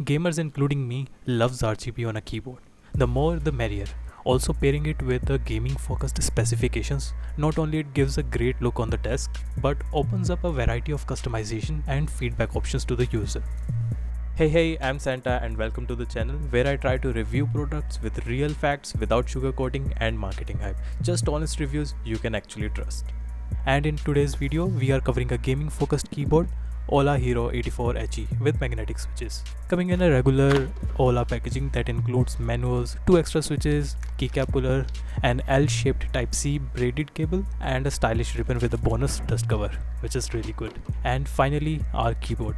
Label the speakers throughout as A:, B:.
A: Gamers including me loves RGB on a keyboard. The more the merrier. Also pairing it with the gaming focused specifications, not only it gives a great look on the desk, but opens up a variety of customization and feedback options to the user. Hey, I'm Santa and welcome to the channel where I try to review products with real facts without sugarcoating and marketing hype. Just honest reviews you can actually trust. And in today's video, we are covering a gaming focused keyboard, AULA Hero 84HE with magnetic switches. Coming in a regular AULA packaging that includes manuals, 2 extra switches, keycap puller, an L-shaped Type-C braided cable, and a stylish ribbon with a bonus dust cover, which is really good. And finally, our keyboard.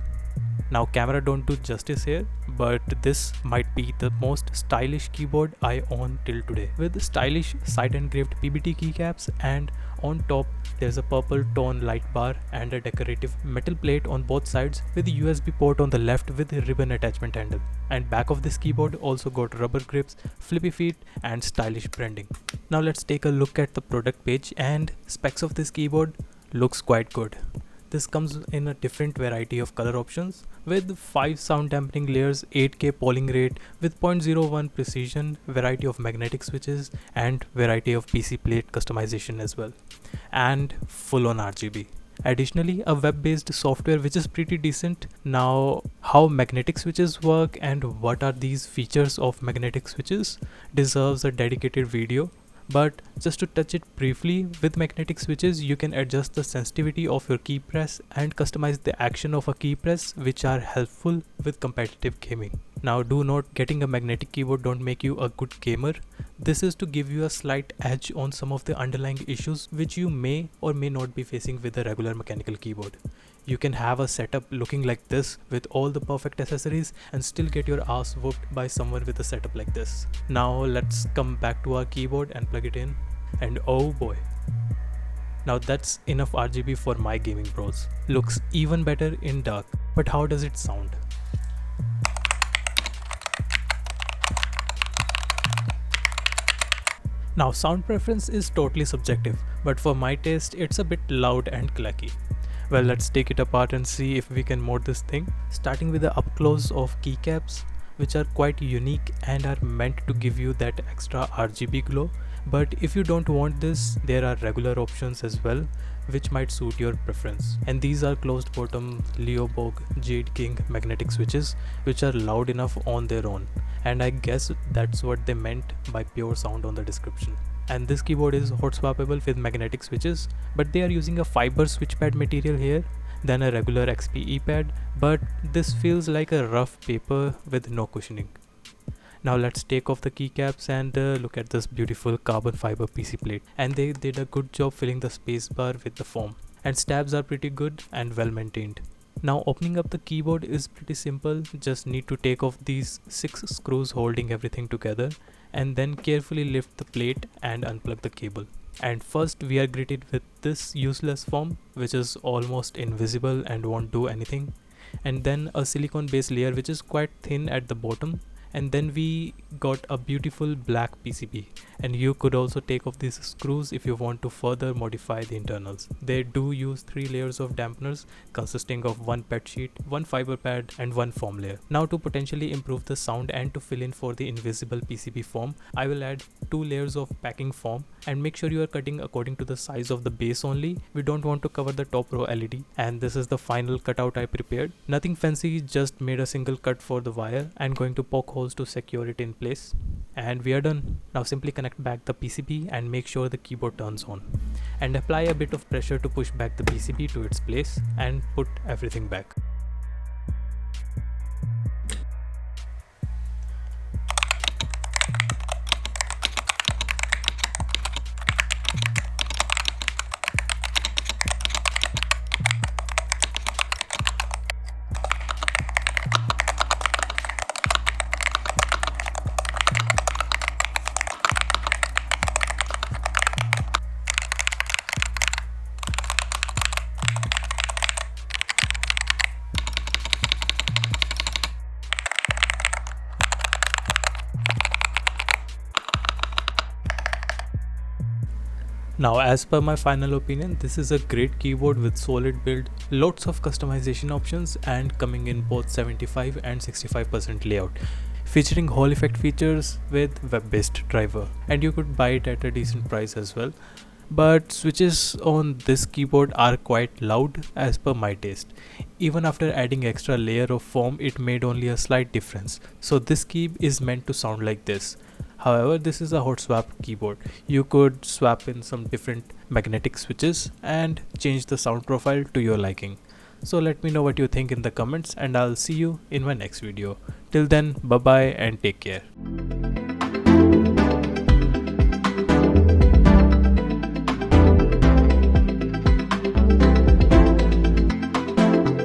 A: Now camera don't do justice here, but this might be the most stylish keyboard I own till today, with stylish side engraved PBT keycaps, and on top there's a purple tone light bar and a decorative metal plate on both sides with a USB port on the left with a ribbon attachment handle. And back of this keyboard also got rubber grips, flippy feet and stylish branding. Now let's take a look at the product page, and specs of this keyboard looks quite good. This comes in a different variety of color options with 5 sound dampening layers, 8K polling rate with 0.01 precision, variety of magnetic switches and variety of PC plate customization as well, and full on RGB. Additionally, a web-based software which is pretty decent. Now, how magnetic switches work and what are these features of magnetic switches deserves a dedicated video. But just to touch it briefly, with magnetic switches you can adjust the sensitivity of your key press and customize the action of a key press, which are helpful with competitive gaming. Now do note, getting a magnetic keyboard don't make you a good gamer. This is to give you a slight edge on some of the underlying issues which you may or may not be facing with a regular mechanical keyboard. You can have a setup looking like this with all the perfect accessories and still get your ass whooped by someone with a setup like this. Now let's come back to our keyboard and plug it in, and oh boy. Now that's enough RGB for my gaming pros. Looks even better in dark. But how does it sound? Now sound preference is totally subjective, but for my taste it's a bit loud and clacky. Well, let's take it apart and see if we can mod this thing. Starting with the up close of keycaps, which are quite unique and are meant to give you that extra RGB glow. But if you don't want this, there are regular options as well which might suit your preference. And these are closed bottom Leobog Jade King magnetic switches which are loud enough on their own. And I guess that's what they meant by pure sound on the description. And this keyboard is hot swappable with magnetic switches, but they are using a fiber switch pad material here than a regular XPE pad, but this feels like a rough paper with no cushioning. Now let's take off the keycaps and look at this beautiful carbon fiber PC plate, and they did a good job filling the space bar with the foam, and stabs are pretty good and well maintained. Now opening up the keyboard is pretty simple, just need to take off these 6 screws holding everything together and then carefully lift the plate and unplug the cable. And first we are greeted with this useless foam which is almost invisible and won't do anything, and then a silicone base layer which is quite thin at the bottom, and then we got a beautiful black PCB, and you could also take off these screws if you want to further modify the internals. They do use 3 layers of dampeners consisting of 1 pet sheet, 1 fiber pad and 1 foam layer. Now to potentially improve the sound and to fill in for the invisible PCB foam, I will add 2 layers of packing foam, and make sure you are cutting according to the size of the base only. We don't want to cover the top row LED, and this is the final cutout I prepared. Nothing fancy, just made a single cut for the wire and going to poke holes to secure it in place, and we are done. Now simply connect back the PCB and make sure the keyboard turns on, and apply a bit of pressure to push back the PCB to its place and put everything back. Now, as per my final opinion, this is a great keyboard with solid build, lots of customization options, and coming in both 75 and 65% layout, featuring Hall effect features with web-based driver, and you could buy it at a decent price as well. But switches on this keyboard are quite loud as per my taste. Even after adding extra layer of foam, it made only a slight difference. So this key is meant to sound like this. However, this is a hot swap keyboard. You could swap in some different magnetic switches and change the sound profile to your liking. So let me know what you think in the comments, and I'll see you in my next video. Till then, bye bye and take care.